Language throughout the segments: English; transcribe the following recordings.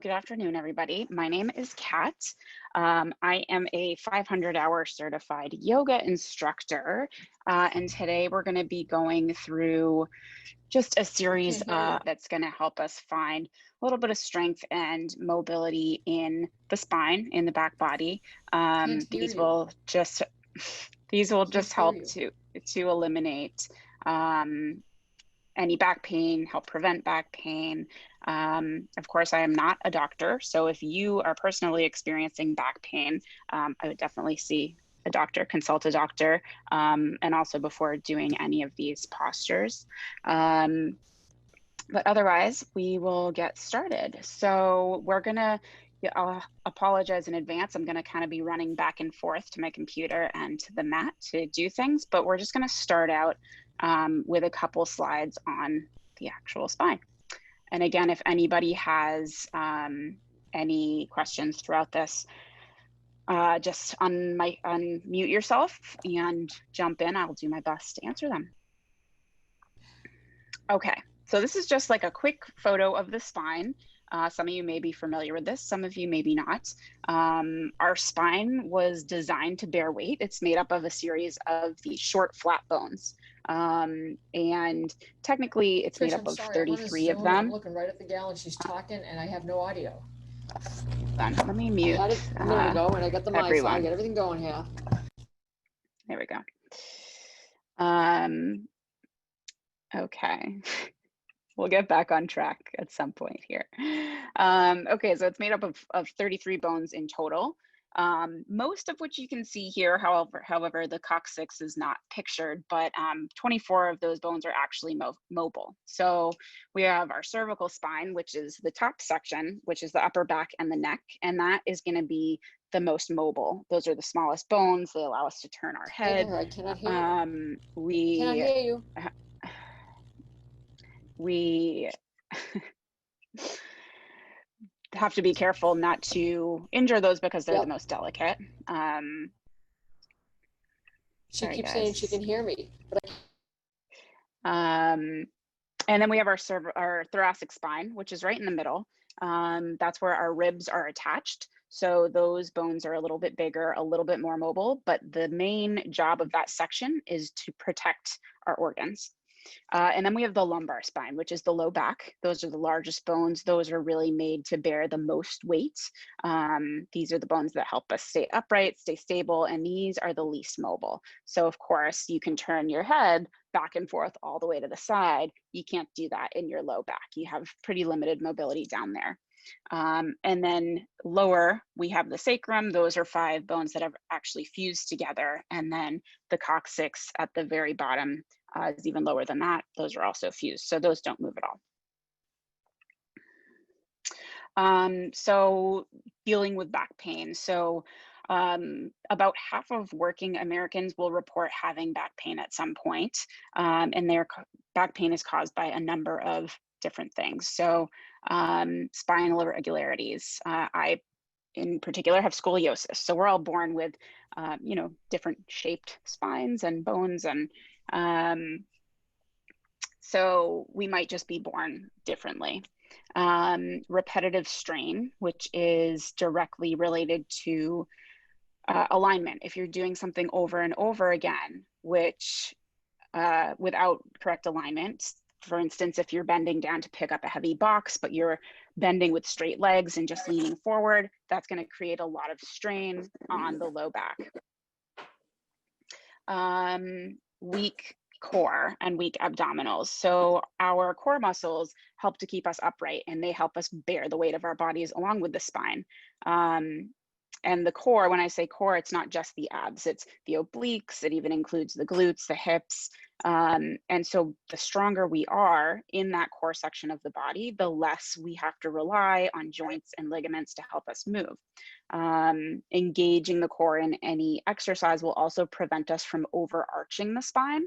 Good afternoon, everybody. My name is Kat. I am a 500-hour certified yoga instructor, and today we're going to be going through just a series that's going to help us find a little bit of strength and mobility in the spine, in the back body. These will just help to eliminate any back pain, help prevent back pain. Of course, I am not a doctor, so if you are personally experiencing back pain, I would definitely see a doctor, consult a doctor, and also before doing any of these postures. But otherwise, we will get started. So we're gonna, I'll apologize in advance. I'm gonna kind of be running back and forth to my computer and to the mat to do things, but we're just gonna start out with a couple slides on the actual spine. And again, if anybody has any questions throughout this, just unmute yourself and jump in. I'll do my best to answer them. Okay, so this is just like a quick photo of the spine. Some of you may be familiar with this, some of you maybe not. Our spine was designed to bear weight. It's made up of a series of these short, flat bones. And technically it's made up of 33 of them. I'm looking right at the gal and she's talking and I have no audio. Let me mute. There we go, and I got the mic, so I everyone. got everything going here. There we go. Okay. We'll get back on track at some point here. Okay, so it's made up of 33 bones in total. Most of which you can see here, however, the coccyx is not pictured, but 24 of those bones are actually mobile. So we have our cervical spine, which is the top section, which is the upper back and the neck, and that is going to be the most mobile. Those are the smallest bones. They allow us to turn our head. I cannot hear you. We cannot hear you. We have to be careful not to injure those because they're the most delicate. She keeps saying she can hear me. But and then we have our thoracic spine, which is right in the middle. That's where our ribs are attached. So those bones are a little bit bigger, a little bit more mobile, but the main job of that section is to protect our organs. And then we have the lumbar spine, which is the low back. Those are the largest bones. Those are really made to bear the most weight. These are the bones that help us stay upright, stay stable, and these are the least mobile. So of course, you can turn your head back and forth all the way to the side. You can't do that in your low back. You have pretty limited mobility down there. And then lower, we have the sacrum. Those are 5 bones that have actually fused together. And then the coccyx at the very bottom is even lower than that. Those are also fused, so those don't move at all. So dealing with back pain. So about half of working Americans will report having back pain at some point, and their back pain is caused by a number of different things. So spinal irregularities. I, in particular, have scoliosis. So we're all born with, different shaped spines and bones, and so we might just be born differently. Repetitive strain, which is directly related to alignment. If you're doing something over and over again, which without correct alignment, for instance, if you're bending down to pick up a heavy box, but you're bending with straight legs and just leaning forward, that's going to create a lot of strain on the low back. Weak core and weak abdominals. So our core muscles help to keep us upright, and they help us bear the weight of our bodies along with the spine. And the core, when I say core, it's not just the abs, it's the obliques, it even includes the glutes, the hips. And so the stronger we are in that core section of the body, the less we have to rely on joints and ligaments to help us move. Engaging the core in any exercise will also prevent us from overarching the spine.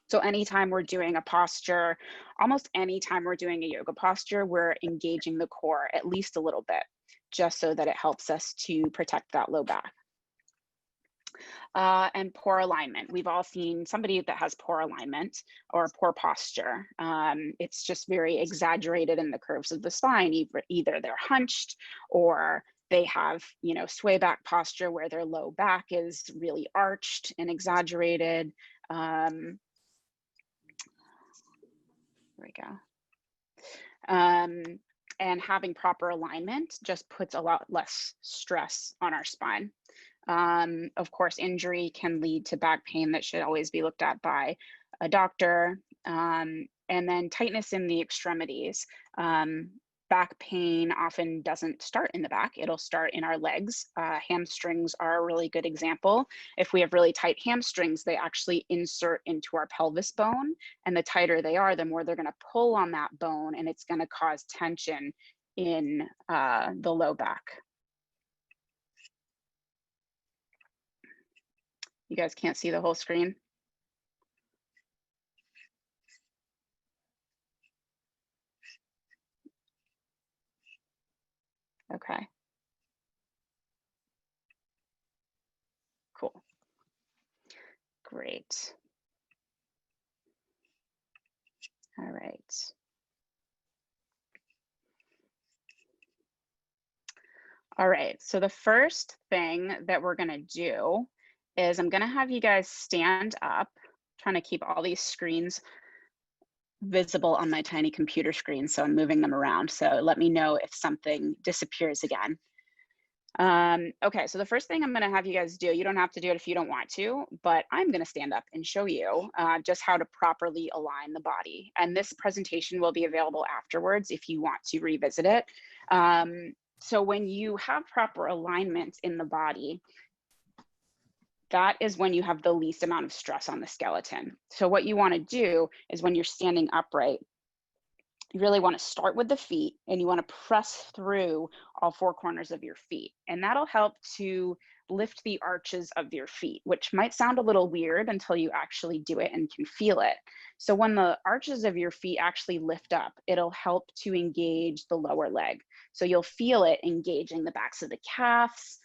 So anytime we're doing a posture, almost anytime we're doing a yoga posture, we're engaging the core at least a little bit, just so that it helps us to protect that low back. And poor alignment. We've all seen somebody that has poor alignment or poor posture. It's just very exaggerated in the curves of the spine. Either they're hunched or they have, you know, sway back posture where their low back is really arched and exaggerated. There we go. And having proper alignment just puts a lot less stress on our spine. Of course, injury can lead to back pain that should always be looked at by a doctor. And then tightness in the extremities. Back pain often doesn't start in the back, it'll start in our legs. Hamstrings are a really good example. If we have really tight hamstrings, they actually insert into our pelvis bone, and the tighter they are, the more they're gonna pull on that bone, and it's gonna cause tension in the low back. You guys can't see the whole screen? Okay. Cool. Great. All right. All right, so the first thing that we're gonna do is I'm gonna have you guys stand up, trying to keep all these screens visible on my tiny computer screen, so I'm moving them around. So let me know if something disappears again. Okay, so the first thing I'm gonna have you guys do, you don't have to do it if you don't want to, but I'm gonna stand up and show you just how to properly align the body. And this presentation will be available afterwards if you want to revisit it. So when you have proper alignment in the body, that is when you have the least amount of stress on the skeleton. So what you want to do is when you're standing upright, you really want to start with the feet and you want to press through all four corners of your feet. And that'll help to lift the arches of your feet, which might sound a little weird until you actually do it and can feel it. So when the arches of your feet actually lift up, it'll help to engage the lower leg. So you'll feel it engaging the backs of the calves.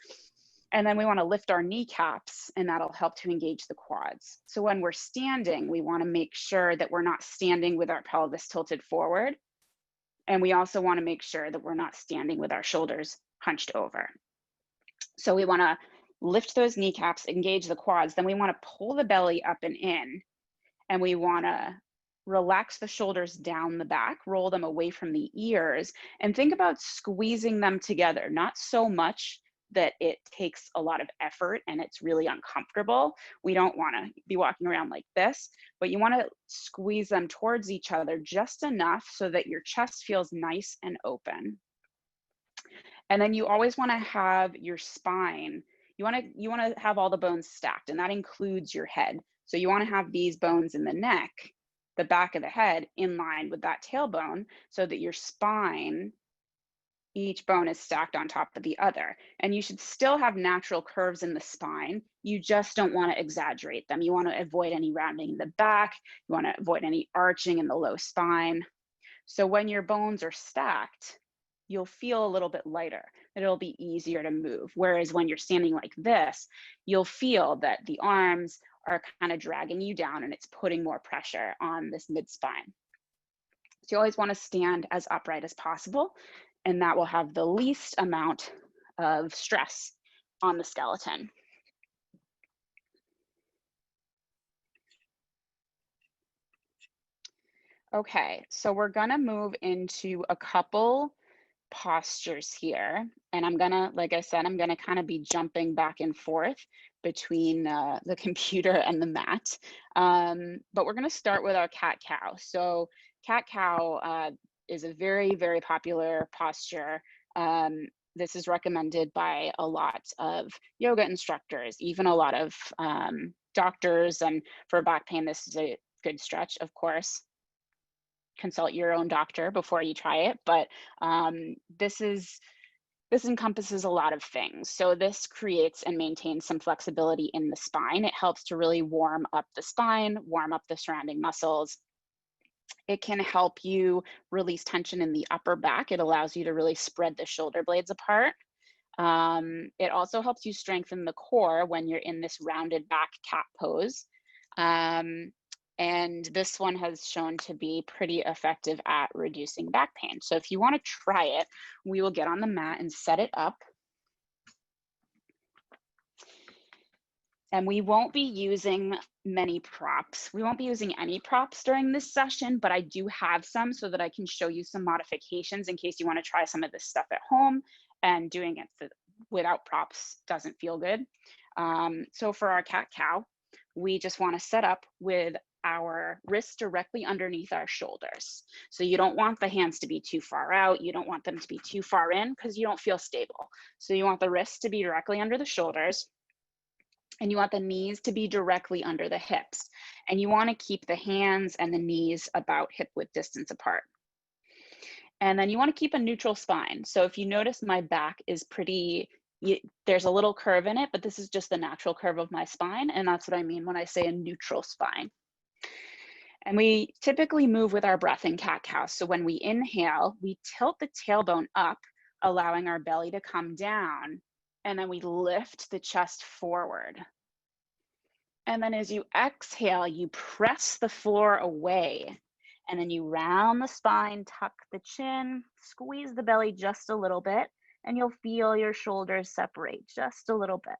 And then we want to lift our kneecaps, and that'll help to engage the quads. So when we're standing, we want to make sure that we're not standing with our pelvis tilted forward. And we also want to make sure that we're not standing with our shoulders hunched over. So we want to lift those kneecaps, engage the quads. Then we want to pull the belly up and in, and we want to relax the shoulders down the back, roll them away from the ears, and think about squeezing them together, not so much that it takes a lot of effort and it's really uncomfortable. We don't want to be walking around like this, but you want to squeeze them towards each other just enough so that your chest feels nice and open. And then you always want to have your spine, you want to have all the bones stacked, and that includes your head. So you want to have these bones in the neck, the back of the head, in line with that tailbone, so that your spine, each bone is stacked on top of the other. And you should still have natural curves in the spine. You just don't want to exaggerate them. You want to avoid any rounding in the back. You want to avoid any arching in the low spine. So when your bones are stacked, you'll feel a little bit lighter. It'll be easier to move. Whereas when you're standing like this, you'll feel that the arms are kind of dragging you down and it's putting more pressure on this mid-spine. So you always want to stand as upright as possible, and that will have the least amount of stress on the skeleton. Okay, so we're gonna move into a couple postures here, and I'm gonna, like I said, I'm gonna kind of be jumping back and forth between the computer and the mat. But we're gonna start with our cat-cow. So cat-cow is a very, very popular posture. This is recommended by a lot of yoga instructors, even a lot of doctors, and for back pain, this is a good stretch, of course. Consult your own doctor before you try it, but this encompasses a lot of things. So this creates and maintains some flexibility in the spine. It helps to really warm up the spine, warm up the surrounding muscles. It can help you release tension in the upper back. It allows you to really spread the shoulder blades apart. It also helps you strengthen the core when you're in this rounded back cat pose. And this one has shown to be pretty effective at reducing back pain. So if you want to try it, we will get on the mat and set it up. And we won't be using many props. We won't be using any props during this session, but I do have some so that I can show you some modifications in case you want to try some of this stuff at home, and doing it without props doesn't feel good. So for our cat-cow, we just want to set up with our wrists directly underneath our shoulders. So you don't want the hands to be too far out. You don't want them to be too far in because you don't feel stable. So you want the wrists to be directly under the shoulders, and you want the knees to be directly under the hips. And you want to keep the hands and the knees about hip width distance apart. And then you want to keep a neutral spine. So if you notice, my back is pretty, there's a little curve in it, but this is just the natural curve of my spine. And that's what I mean when I say a neutral spine. And we typically move with our breath in cat-cow. So when we inhale, we tilt the tailbone up, allowing our belly to come down. And then we lift the chest forward. And then as you exhale, you press the floor away. And then you round the spine, tuck the chin, squeeze the belly just a little bit, and you'll feel your shoulders separate just a little bit.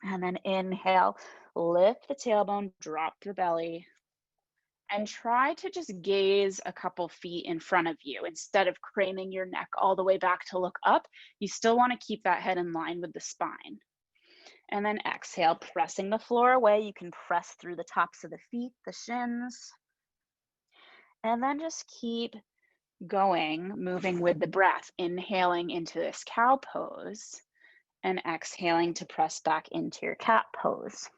And then inhale, lift the tailbone, drop the belly, and try to just gaze a couple feet in front of you. Instead of craning your neck all the way back to look up, you still want to keep that head in line with the spine. And then exhale, pressing the floor away. You can press through the tops of the feet, the shins. And then just keep going, moving with the breath, inhaling into this cow pose and exhaling to press back into your cat pose.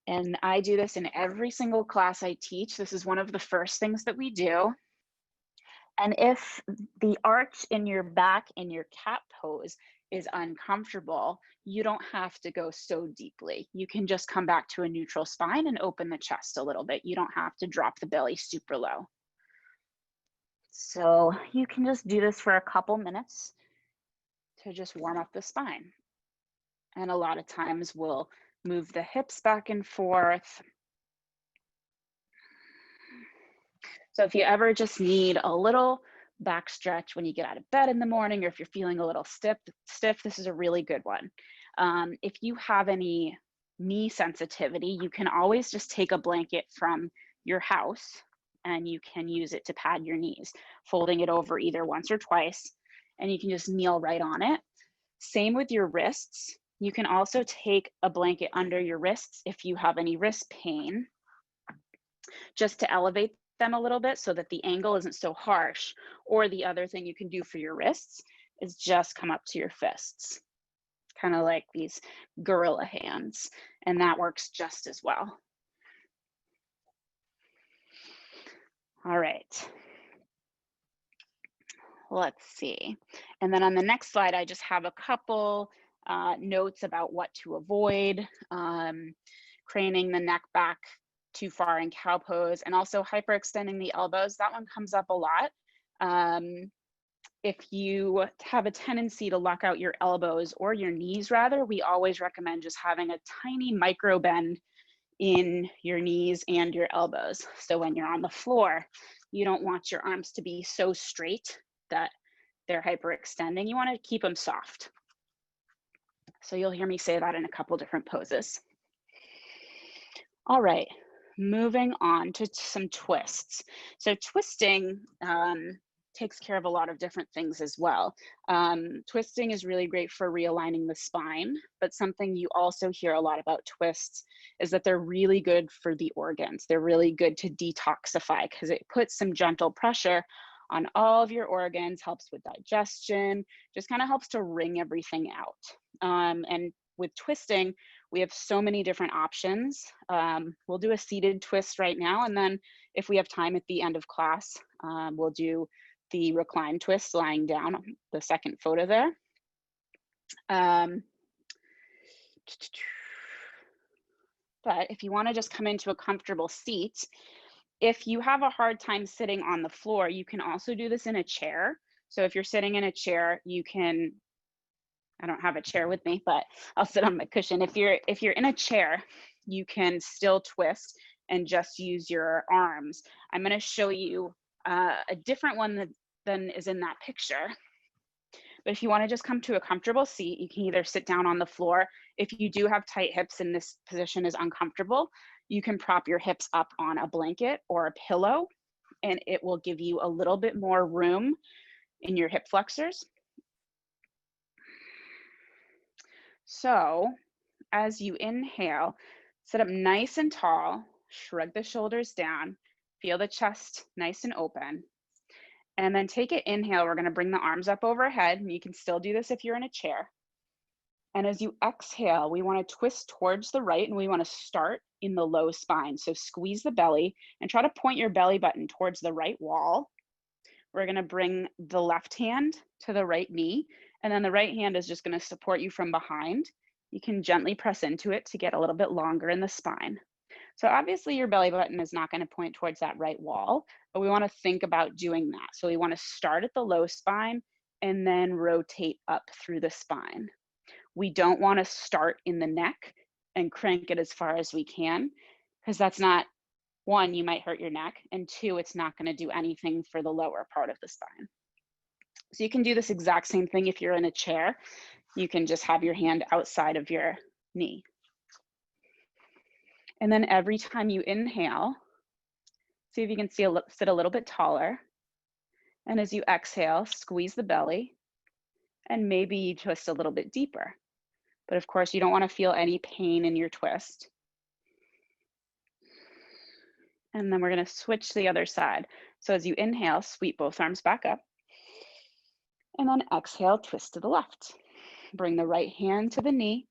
And I do this in every single class I teach. This is one of the first things that we do. And if the arch in your back in your cat pose is uncomfortable, you don't have to go so deeply. You can just come back to a neutral spine and open the chest a little bit. You don't have to drop the belly super low. So you can just do this for a couple minutes to just warm up the spine. And a lot of times we'll move the hips back and forth. So if you ever just need a little back stretch when you get out of bed in the morning, or if you're feeling a little stiff, this is a really good one. If you have any knee sensitivity, you can always just take a blanket from your house and you can use it to pad your knees, folding it over either once or twice, and you can just kneel right on it. Same with your wrists. You can also take a blanket under your wrists if you have any wrist pain, just to elevate them a little bit so that the angle isn't so harsh. Or the other thing you can do for your wrists is just come up to your fists, kind of like these gorilla hands, and that works just as well. All right, let's see. And then on the next slide, I just have a couple notes about what to avoid, craning the neck back too far in cow pose, and also hyperextending the elbows. That one comes up a lot. If you have a tendency to lock out your elbows, or your knees rather, we always recommend just having a tiny micro bend in your knees and your elbows. So when you're on the floor, you don't want your arms to be so straight that they're hyperextending. You want to keep them soft. So you'll hear me say that in a couple different poses. All right, moving on to some twists. So twisting takes care of a lot of different things as well. Twisting is really great for realigning the spine, but something you also hear a lot about twists is that they're really good for the organs. They're really good to detoxify because it puts some gentle pressure on all of your organs, helps with digestion, just kind of helps to wring everything out. And with twisting, we have so many different options. We'll do a seated twist right now, and then if we have time at the end of class, we'll do the recline twist lying down, the second photo there. But if you want to just come into a comfortable seat, if you have a hard time sitting on the floor, you can also do this in a chair. So if you're sitting in a chair, you can, I don't have a chair with me, but I'll sit on my cushion. If you're in a chair, you can still twist and just use your arms. I'm going to show you a different one than is in that picture. But if you want to just come to a comfortable seat, you can either sit down on the floor. If you do have tight hips and this position is uncomfortable, you can prop your hips up on a blanket or a pillow, and it will give you a little bit more room in your hip flexors. So as you inhale, sit up nice and tall, shrug the shoulders down, feel the chest nice and open. And then take an inhale, we're gonna bring the arms up overhead, and you can still do this if you're in a chair. And as you exhale, we wanna twist towards the right, and we wanna start in the low spine. So squeeze the belly and try to point your belly button towards the right wall. We're gonna bring the left hand to the right knee, and then the right hand is just gonna support you from behind. You can gently press into it to get a little bit longer in the spine. So obviously your belly button is not going to point towards that right wall, but we want to think about doing that. So we want to start at the low spine and then rotate up through the spine. We don't want to start in the neck and crank it as far as we can, because that's not, one, you might hurt your neck, and two, it's not going to do anything for the lower part of the spine. So you can do this exact same thing if you're in a chair. You can just have your hand outside of your knee. And then every time you inhale, see if you can sit a little bit taller. And as you exhale, squeeze the belly, and maybe you twist a little bit deeper. But of course, you don't want to feel any pain in your twist. And then we're going to switch to the other side. So as you inhale, sweep both arms back up. And then exhale, twist to the left. Bring the right hand to the knee.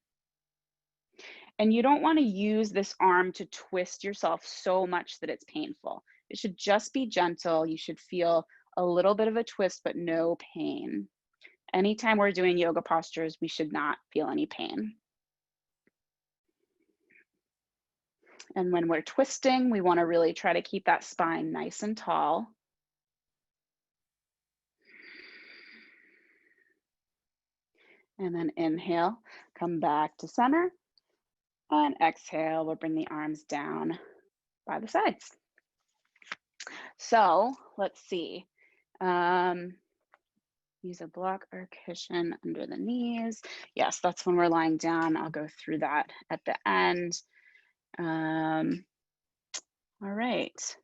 And you don't want to use this arm to twist yourself so much that it's painful. It should just be gentle. You should feel a little bit of a twist, but no pain. Anytime we're doing yoga postures, we should not feel any pain. And when we're twisting, we want to really try to keep that spine nice and tall. And then inhale, come back to center. And exhale, we'll bring the arms down by the sides. So let's see. Use a block or cushion under the knees. Yes, that's when we're lying down. I'll go through that at the end. All right.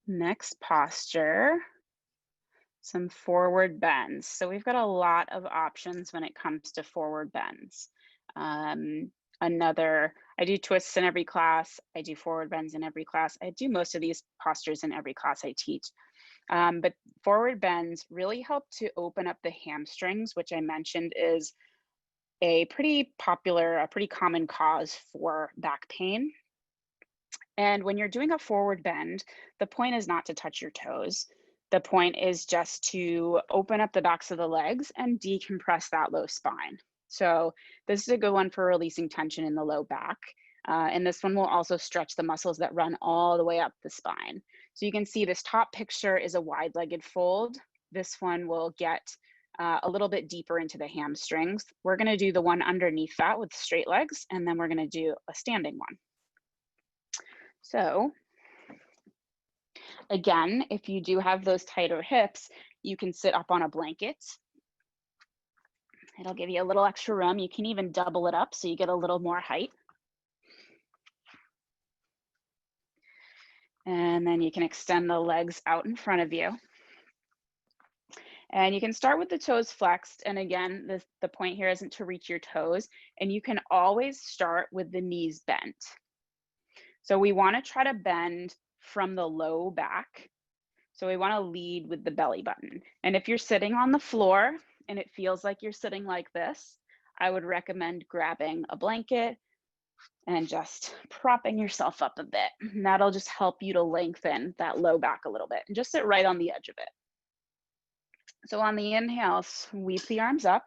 Next posture, some forward bends. So we've got a lot of options when it comes to forward bends. I do twists in every class. I do forward bends in every class. I do most of these postures in every class I teach. But forward bends really help to open up the hamstrings, which I mentioned is a pretty common cause for back pain. And when you're doing a forward bend, the point is not to touch your toes. The point is just to open up the backs of the legs and decompress that low spine. So this is a good one for releasing tension in the low back. And this one will also stretch the muscles that run all the way up the spine. So you can see this top picture is a wide-legged fold. This one will get a little bit deeper into the hamstrings. We're gonna do the one underneath that with straight legs, and then we're gonna do a standing one. So again, if you do have those tighter hips, you can sit up on a blanket. It'll give you a little extra room. You can even double it up so you get a little more height. And then you can extend the legs out in front of you. And you can start with the toes flexed. And again, the point here isn't to reach your toes. And you can always start with the knees bent. So we want to try to bend from the low back. So we want to lead with the belly button. And if you're sitting on the floor and it feels like you're sitting like this, I would recommend grabbing a blanket and just propping yourself up a bit. And that'll just help you to lengthen that low back a little bit and just sit right on the edge of it. So on the inhale, sweep the arms up.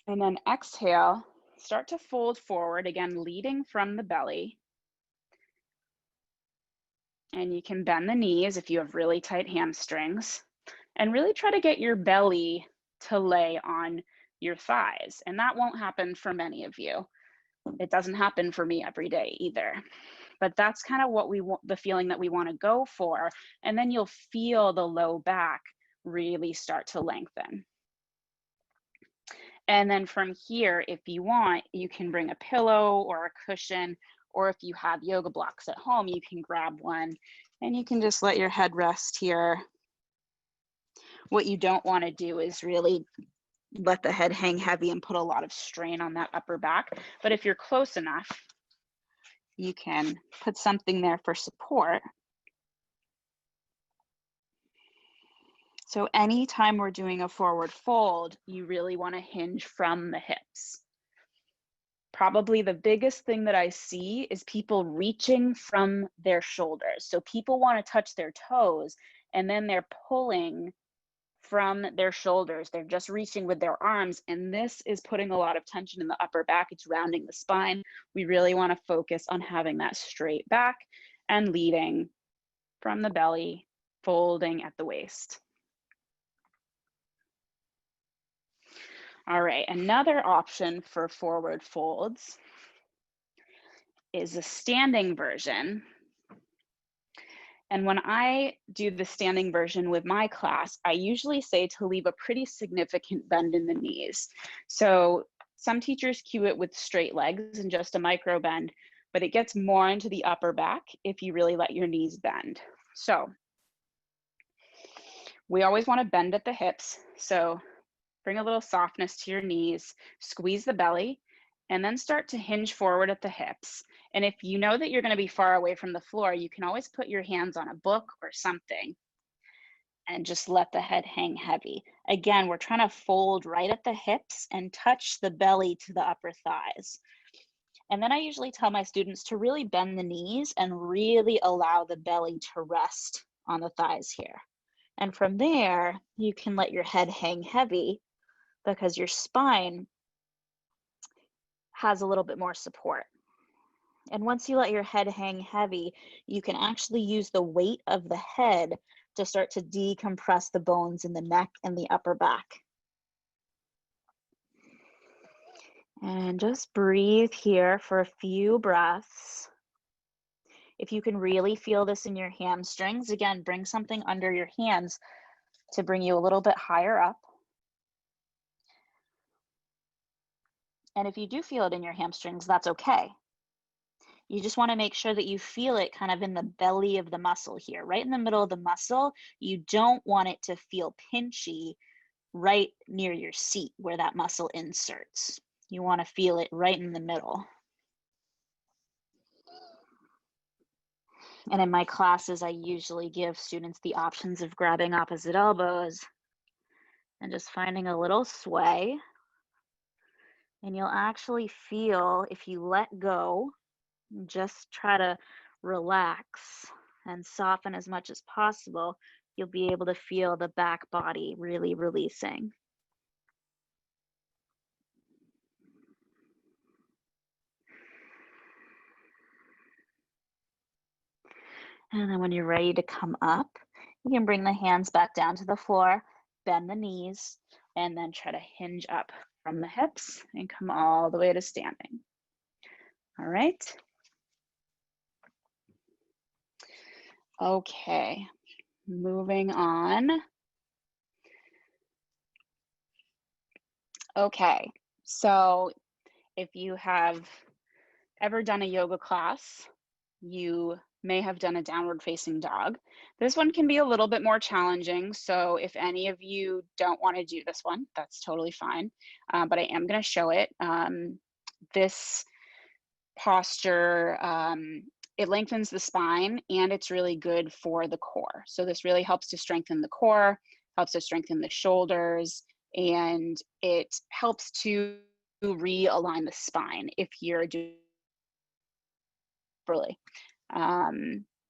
And then exhale, start to fold forward, again, leading from the belly. And you can bend the knees if you have really tight hamstrings, and really try to get your belly to lay on your thighs. And that won't happen for many of you. It doesn't happen for me every day either. But that's kind of what we want, the feeling that we want to go for. And then you'll feel the low back really start to lengthen. And then from here, if you want, you can bring a pillow or a cushion, or if you have yoga blocks at home, you can grab one and you can just let your head rest here. What you don't want to do is really let the head hang heavy and put a lot of strain on that upper back. But if you're close enough, you can put something there for support. So anytime we're doing a forward fold, you really want to hinge from the hips. Probably the biggest thing that I see is people reaching from their shoulders. So people want to touch their toes and then they're pulling from their shoulders. They're just reaching with their arms, and this is putting a lot of tension in the upper back. It's rounding the spine. We really want to focus on having that straight back and leading from the belly, folding at the waist. All right, another option for forward folds is a standing version. And when I do the standing version with my class, I usually say to leave a pretty significant bend in the knees. So some teachers cue it with straight legs and just a micro bend, but it gets more into the upper back if you really let your knees bend. So we always want to bend at the hips. So bring a little softness to your knees, squeeze the belly, and then start to hinge forward at the hips. And if you know that you're going to be far away from the floor, you can always put your hands on a book or something and just let the head hang heavy. Again, we're trying to fold right at the hips and touch the belly to the upper thighs. And then I usually tell my students to really bend the knees and really allow the belly to rest on the thighs here. And from there, you can let your head hang heavy because your spine has a little bit more support. And once you let your head hang heavy, you can actually use the weight of the head to start to decompress the bones in the neck and the upper back. And just breathe here for a few breaths. If you can really feel this in your hamstrings, again, bring something under your hands to bring you a little bit higher up. And if you do feel it in your hamstrings, that's okay. You just want to make sure that you feel it kind of in the belly of the muscle here, right in the middle of the muscle. You don't want it to feel pinchy right near your seat where that muscle inserts. You want to feel it right in the middle. And in my classes, I usually give students the options of grabbing opposite elbows and just finding a little sway. And you'll actually feel, if you let go, just try to relax and soften as much as possible, you'll be able to feel the back body really releasing. And then when you're ready to come up, you can bring the hands back down to the floor, bend the knees, and then try to hinge up from the hips and come all the way to standing. All right. Okay, moving on. Okay, so if you have ever done a yoga class, you may have done a downward facing dog. This one can be a little bit more challenging. So if any of you don't want to do this one, that's totally fine. But I am going to show it. This posture, it lengthens the spine and it's really good for the core. So this really helps to strengthen the core, helps to strengthen the shoulders, and it helps to realign the spine if you're doing properly.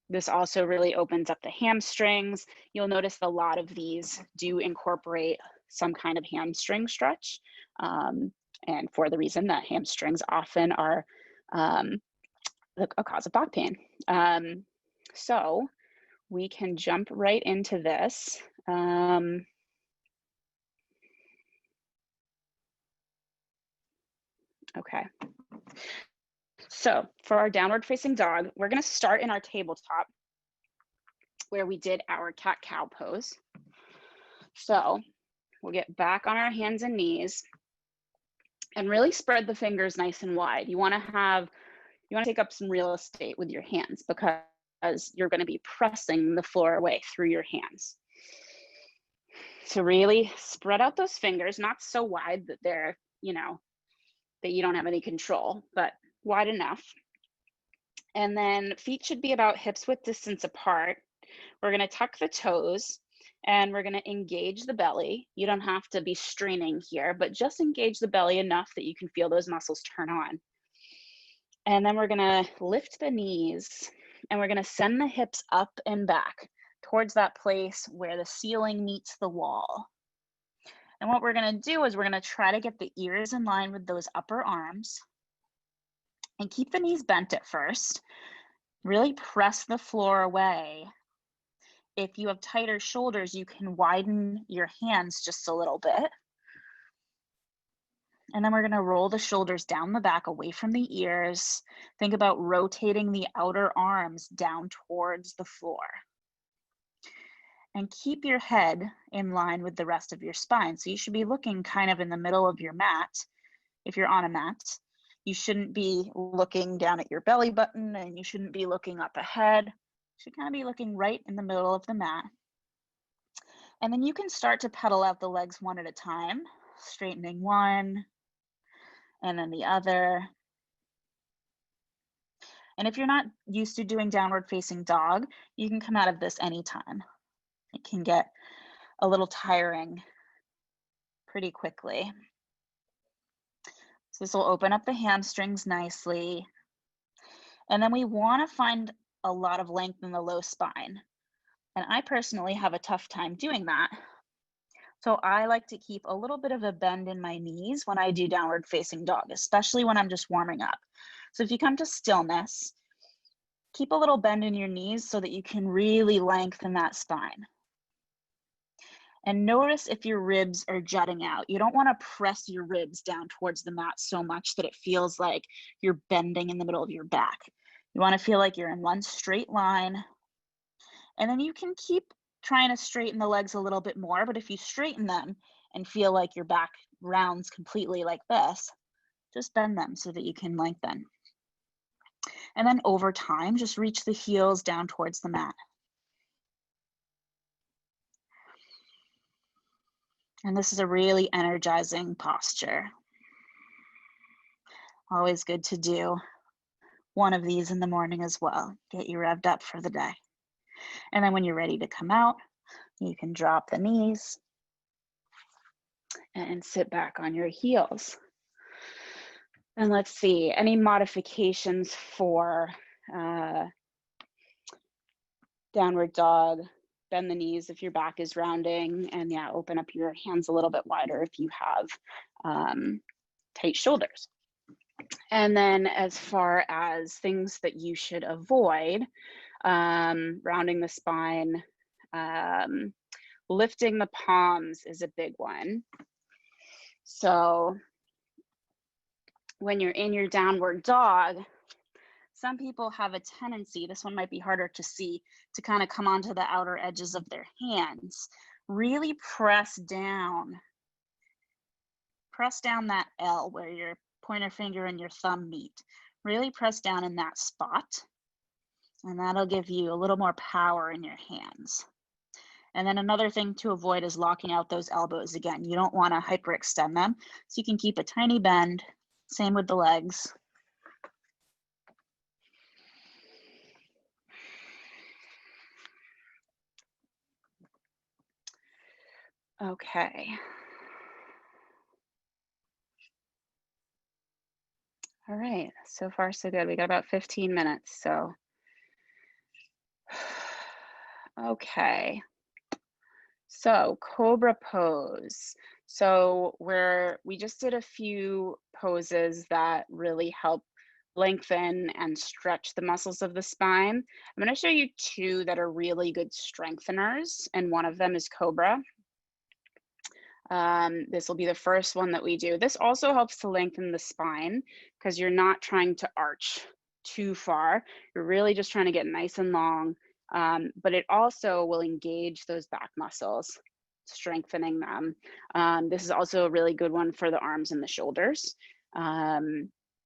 This also really opens up the hamstrings. You'll notice a lot of these do incorporate some kind of hamstring stretch. And for the reason that hamstrings often are a cause of back pain. So we can jump right into this. Okay. So for our downward facing dog, we're going to start in our tabletop where we did our cat-cow pose. So we'll get back on our hands and knees and really spread the fingers nice and wide. You want to take up some real estate with your hands because you're going to be pressing the floor away through your hands. So really spread out those fingers, not so wide that they're, that you don't have any control, but wide enough. And then feet should be about hips width distance apart. We're going to tuck the toes and we're going to engage the belly. You don't have to be straining here, but just engage the belly enough that you can feel those muscles turn on. And then we're going to lift the knees and we're going to send the hips up and back towards that place where the ceiling meets the wall. And what we're going to do is we're going to try to get the ears in line with those upper arms and keep the knees bent at first. Really press the floor away. If you have tighter shoulders, you can widen your hands just a little bit. And then we're going to roll the shoulders down the back away from the ears. Think about rotating the outer arms down towards the floor. And keep your head in line with the rest of your spine. So you should be looking kind of in the middle of your mat. If you're on a mat, you shouldn't be looking down at your belly button and you shouldn't be looking up ahead. You should kind of be looking right in the middle of the mat. And then you can start to pedal out the legs one at a time, straightening one and then the other. And if you're not used to doing downward facing dog, you can come out of this anytime. It can get a little tiring pretty quickly. So this will open up the hamstrings nicely. And then we want to find a lot of length in the low spine. And I personally have a tough time doing that. So I like to keep a little bit of a bend in my knees when I do downward facing dog, especially when I'm just warming up. So if you come to stillness, keep a little bend in your knees so that you can really lengthen that spine. And notice if your ribs are jutting out. You don't want to press your ribs down towards the mat so much that it feels like you're bending in the middle of your back. You want to feel like you're in one straight line. And then you can keep trying to straighten the legs a little bit more, but if you straighten them and feel like your back rounds completely like this, just bend them so that you can lengthen. And then over time, just reach the heels down towards the mat. And this is a really energizing posture. Always good to do one of these in the morning as well. Get you revved up for the day. And then when you're ready to come out, you can drop the knees and sit back on your heels. And let's see, any modifications for downward dog? Bend the knees if your back is rounding, and yeah, open up your hands a little bit wider if you have tight shoulders. And then as far as things that you should avoid, rounding the spine, lifting the palms is a big one. So when you're in your downward dog, some people have a tendency, this one might be harder to see, to kind of come onto the outer edges of their hands. Really press down that L where your pointer finger and your thumb meet. Really press down in that spot, and that'll give you a little more power in your hands. And then another thing to avoid is locking out those elbows. Again, you don't want to hyperextend them, so you can keep a tiny bend. Same with the legs. Okay. All right, so far so good. We got about 15 minutes, so. Okay. So Cobra Pose. So we just did a few poses that really help lengthen and stretch the muscles of the spine. I'm going to show you two that are really good strengtheners, and one of them is Cobra. This will be the first one that we do. This also helps to lengthen the spine because you're not trying to arch too far. You're really just trying to get nice and long, but it also will engage those back muscles, strengthening them. This is also a really good one for the arms and the shoulders.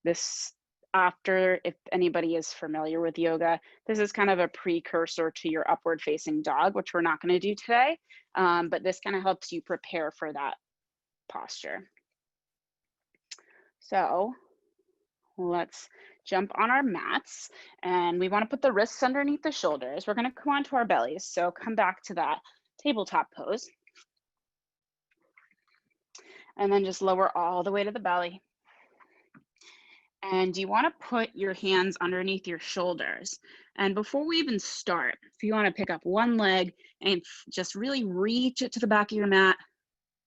If anybody is familiar with yoga, this is kind of a precursor to your upward facing dog, which we're not going to do today. But this kind of helps you prepare for that posture. So let's jump on our mats, and we want to put the wrists underneath the shoulders. We're going to come onto our bellies. So come back to that tabletop pose. And then just lower all the way to the belly. And you want to put your hands underneath your shoulders. And before we even start, if you want to pick up one leg and just really reach it to the back of your mat,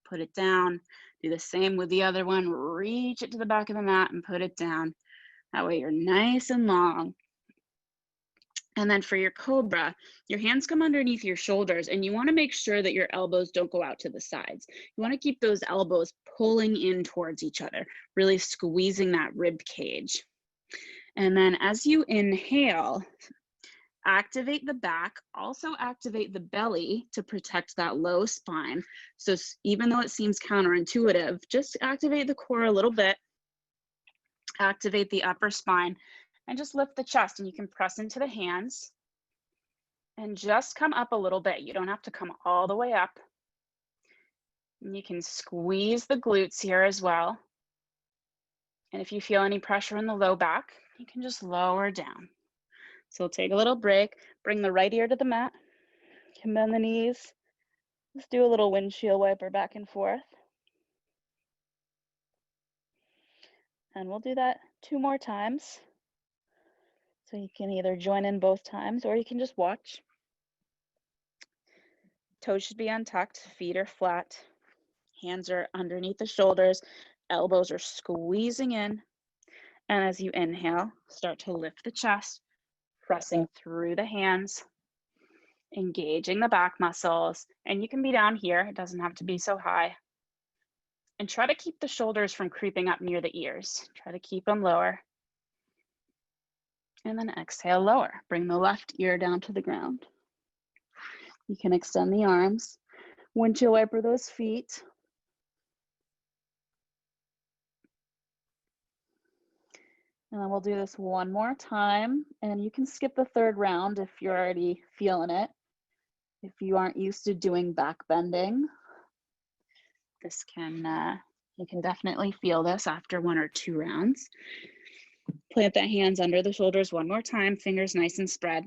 put it down. Do the same with the other one. Reach it to the back of the mat and put it down. That way you're nice and long. And then for your Cobra, your hands come underneath your shoulders, and you want to make sure that your elbows don't go out to the sides. You want to keep those elbows pulling in towards each other, really squeezing that rib cage. And then as you inhale, activate the back, also activate the belly to protect that low spine. So even though it seems counterintuitive, just activate the core a little bit, activate the upper spine, and just lift the chest. And you can press into the hands and just come up a little bit. You don't have to come all the way up. And you can squeeze the glutes here as well. And if you feel any pressure in the low back, you can just lower down. So we'll take a little break, bring the right ear to the mat, can bend the knees. Let's do a little windshield wiper back and forth. And we'll do that 2 more times. So you can either join in both times or you can just watch. Toes should be untucked, feet are flat, hands are underneath the shoulders, elbows are squeezing in. And as you inhale, start to lift the chest, pressing through the hands, engaging the back muscles. And you can be down here, it doesn't have to be so high. And try to keep the shoulders from creeping up near the ears. Try to keep them lower. And then exhale, lower. Bring the left ear down to the ground. You can extend the arms. Windshield wiper those feet. And then we'll do this one more time. And you can skip the third round if you're already feeling it. If you aren't used to doing back bending, this can, you can definitely feel this after 1 or 2 rounds. Plant the hands under the shoulders one more time, fingers nice and spread.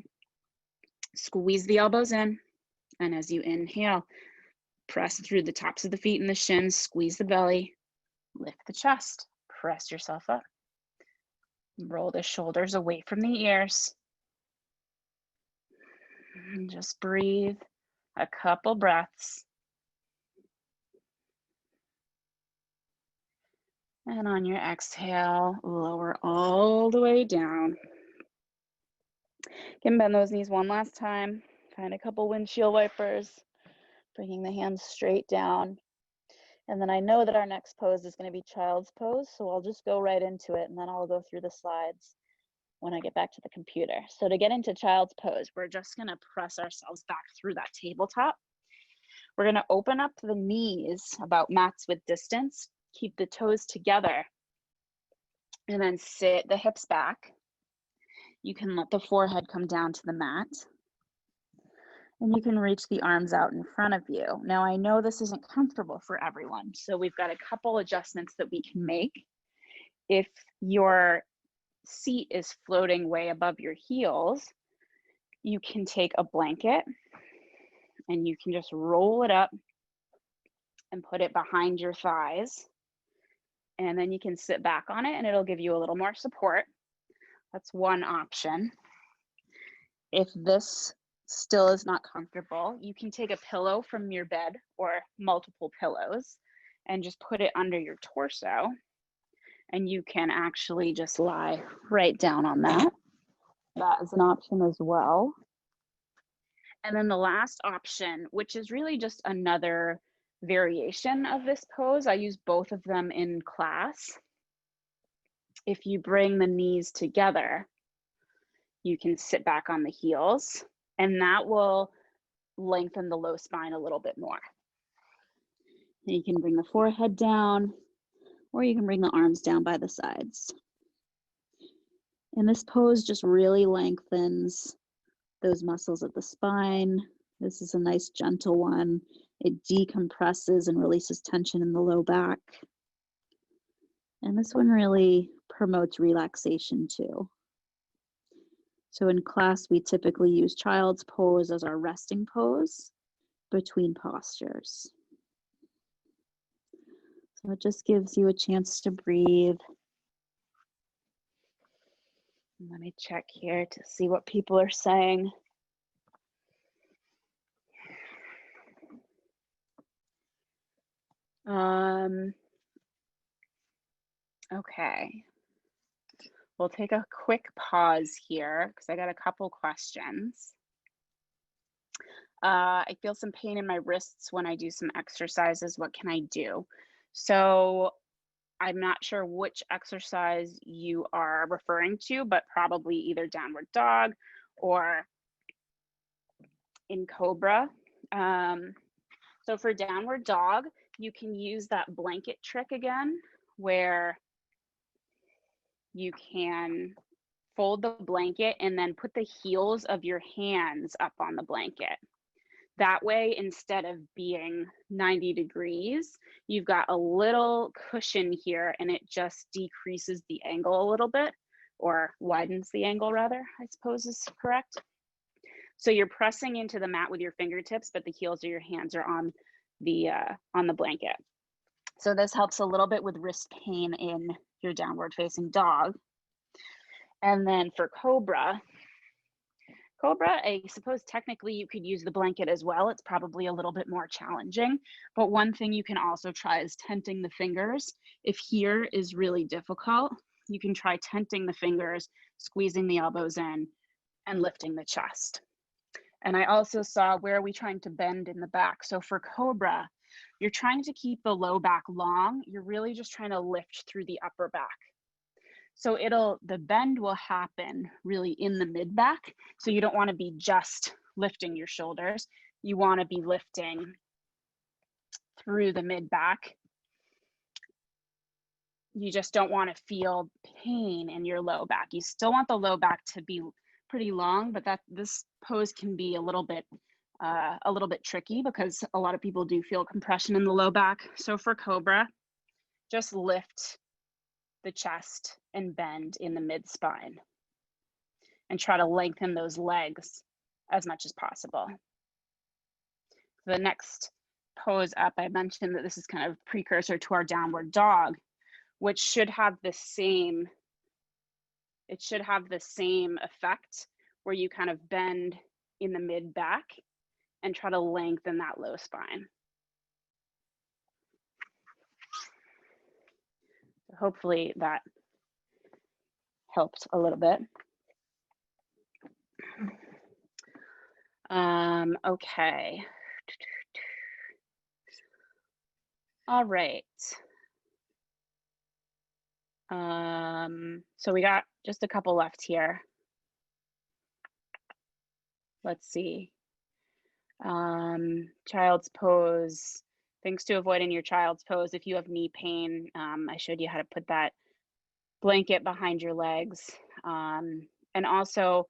Squeeze the elbows in, and as you inhale, press through the tops of the feet and the shins, squeeze the belly, lift the chest, press yourself up. Roll the shoulders away from the ears. And just breathe a couple breaths. And on your exhale, lower all the way down. You can bend those knees one last time. Find a couple windshield wipers, bringing the hands straight down. And then I know that our next pose is going to be child's pose, so I'll just go right into it, and then I'll go through the slides when I get back to the computer. So to get into child's pose, we're just going to press ourselves back through that tabletop. We're going to open up the knees about mats width distance, keep the toes together, and then sit the hips back. You can let the forehead come down to the mat, and you can reach the arms out in front of you. Now, I know this isn't comfortable for everyone, so we've got a couple adjustments that we can make. If your seat is floating way above your heels, you can take a blanket and you can just roll it up and put it behind your thighs. And then you can sit back on it and it'll give you a little more support. That's one option. If this still is not comfortable, you can take a pillow from your bed or multiple pillows and just put it under your torso. and you can actually just lie right down on that. That is an option as well. And then the last option, which is really just another variation of this pose, I use both of them in class. If you bring the knees together, you can sit back on the heels, and that will lengthen the low spine a little bit more. And you can bring the forehead down, or you can bring the arms down by the sides. And this pose just really lengthens those muscles of the spine. This is a nice gentle one. It decompresses and releases tension in the low back. And this one really promotes relaxation too. So in class, we typically use child's pose as our resting pose between postures. So it just gives you a chance to breathe. Let me check here to see what people are saying. Okay. We'll take a quick pause here because I got a couple questions. I feel some pain in my wrists when I do some exercises. What can I do? So I'm not sure which exercise you are referring to, but probably either downward dog or in Cobra. So for downward dog, you can use that blanket trick again, where you can fold the blanket and then put the heels of your hands up on the blanket. That way, instead of being 90 degrees, you've got a little cushion here, and it just decreases the angle a little bit, or widens the angle rather, I suppose is correct. So you're pressing into the mat with your fingertips, but the heels of your hands are on the blanket. So this helps a little bit with wrist pain in your downward facing dog. And then for Cobra, I suppose technically you could use the blanket as well. It's probably a little bit more challenging, but one thing you can also try is tenting the fingers. If here is really difficult, you can try tenting the fingers, squeezing the elbows in, and lifting the chest. And I also saw, where are we trying to bend in the back? So for Cobra, you're trying to keep the low back long. You're really just trying to lift through the upper back. So the bend will happen really in the mid back. So you don't want to be just lifting your shoulders. You want to be lifting through the mid back. You just don't want to feel pain in your low back. You still want the low back to be pretty long, but this pose can be a little bit tricky because a lot of people do feel compression in the low back. So for Cobra, just lift the chest and bend in the mid spine and try to lengthen those legs as much as possible. The next pose up, I mentioned that this is kind of precursor to our downward dog, which should have the same effect, where you kind of bend in the mid back and try to lengthen that low spine. So hopefully that helped a little bit. Okay. All right. So we got just a couple left here. Let's see. Child's pose. Things to avoid in your child's pose. If you have knee pain, I showed you how to put that blanket behind your legs. And also,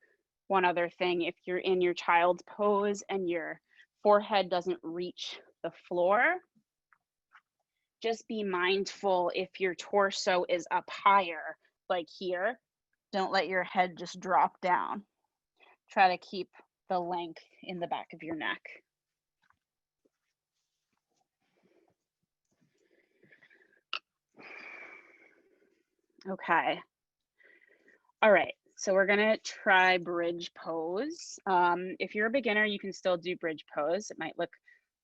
one other thing, if you're in your child's pose and your forehead doesn't reach the floor, just be mindful if your torso is up higher, like here, don't let your head just drop down. Try to keep the length in the back of your neck. Okay. All right, so we're gonna try bridge pose. If you're a beginner, you can still do bridge pose. It might look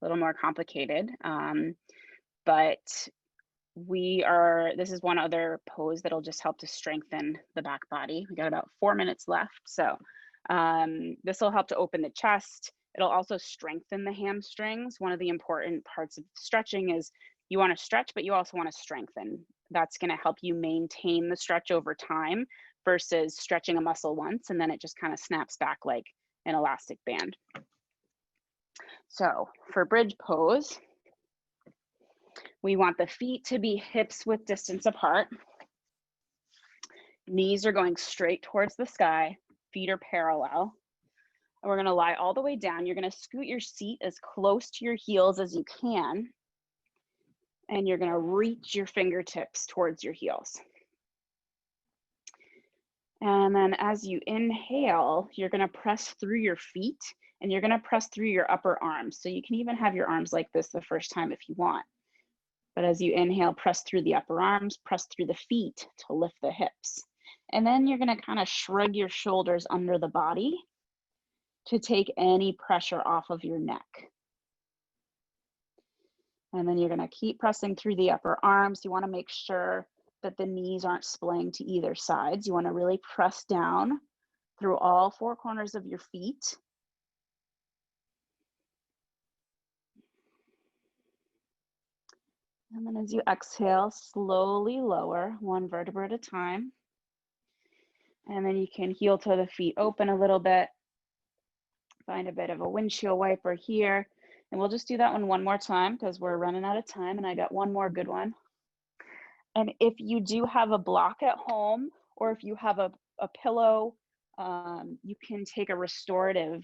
a little more complicated, but this is one other pose that'll just help to strengthen the back body. We got about 4 minutes left. So this will help to open the chest. It'll also strengthen the hamstrings. One of the important parts of stretching is you want to stretch, but you also want to strengthen. That's going to help you maintain the stretch over time versus stretching a muscle once and then it just kind of snaps back like an elastic band. So for bridge pose, we want the feet to be hips width distance apart. Knees are going straight towards the sky. Feet are parallel. And we're going to lie all the way down. You're going to scoot your seat as close to your heels as you can. And you're going to reach your fingertips towards your heels. And then as you inhale, you're going to press through your feet and you're going to press through your upper arms. So you can even have your arms like this the first time if you want. But as you inhale, press through the upper arms, press through the feet to lift the hips. And then you're going to kind of shrug your shoulders under the body to take any pressure off of your neck. And then you're going to keep pressing through the upper arms. You want to make sure that the knees aren't splaying to either sides. You want to really press down through all four corners of your feet. And then as you exhale, slowly lower one vertebra at a time. And then you can heel toe the feet open a little bit. Find a bit of a windshield wiper here. And we'll just do that one more time because we're running out of time and I got one more good one. And if you do have a block at home or if you have a pillow, you can take a restorative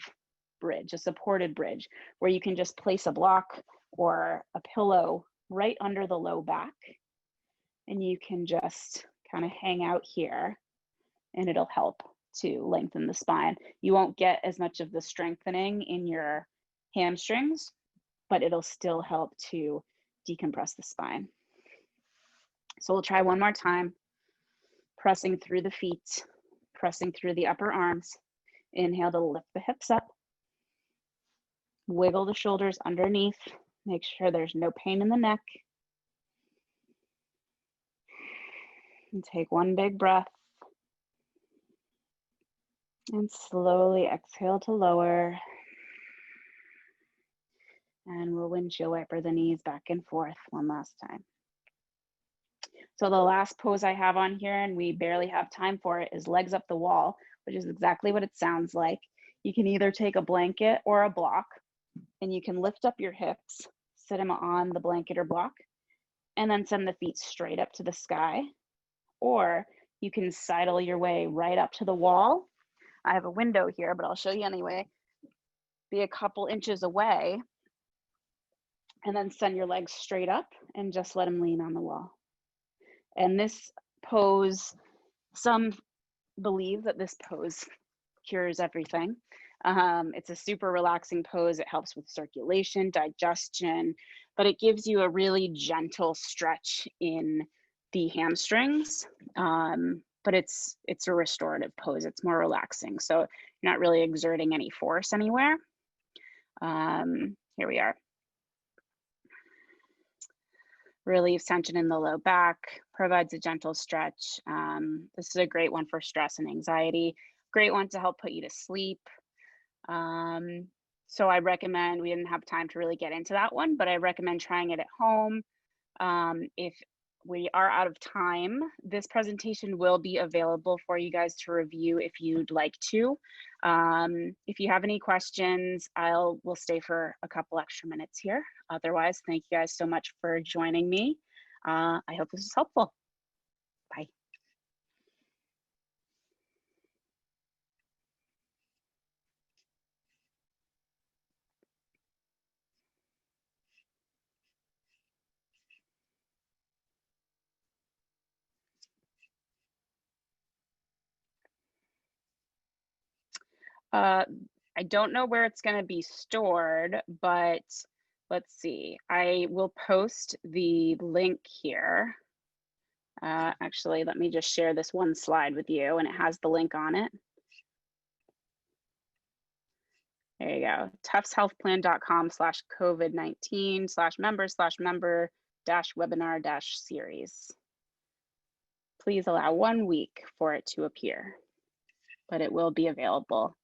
bridge, a supported bridge, where you can just place a block or a pillow right under the low back. And you can just kind of hang out here and it'll help to lengthen the spine. You won't get as much of the strengthening in your hamstrings, but it'll still help to decompress the spine. So we'll try one more time, pressing through the feet, pressing through the upper arms. Inhale to lift the hips up. Wiggle the shoulders underneath. Make sure there's no pain in the neck. And take one big breath. And slowly exhale to lower. And we'll windshield wiper the knees back and forth one last time. So the last pose I have on here, and we barely have time for it, is legs up the wall, which is exactly what it sounds like. You can either take a blanket or a block, and you can lift up your hips, sit them on the blanket or block, and then send the feet straight up to the sky. Or you can sidle your way right up to the wall. I have a window here, but I'll show you anyway. Be a couple inches away, and then send your legs straight up and just let them lean on the wall. And this pose, some believe that this pose cures everything. It's a super relaxing pose. It helps with circulation, digestion, but it gives you a really gentle stretch in the hamstrings. But it's a restorative pose. It's more relaxing. So you're not really exerting any force anywhere. Here we are. Relieves tension in the low back, provides a gentle stretch. This is a great one for stress and anxiety. Great one to help put you to sleep. So I recommend, we didn't have time to really get into that one, but I recommend trying it at home. If we are out of time, this presentation will be available for you guys to review if you'd like to. If you have any questions, we'll stay for a couple extra minutes here. Otherwise, thank you guys so much for joining me. I hope this is helpful. Bye. I don't know where it's going to be stored, but let's see. I will post the link here. Actually, let me just share this one slide with you, and it has the link on it. There you go. tuftshealthplan.com/COVID-19/member/member webinar-series. Please allow 1 week for it to appear, but it will be available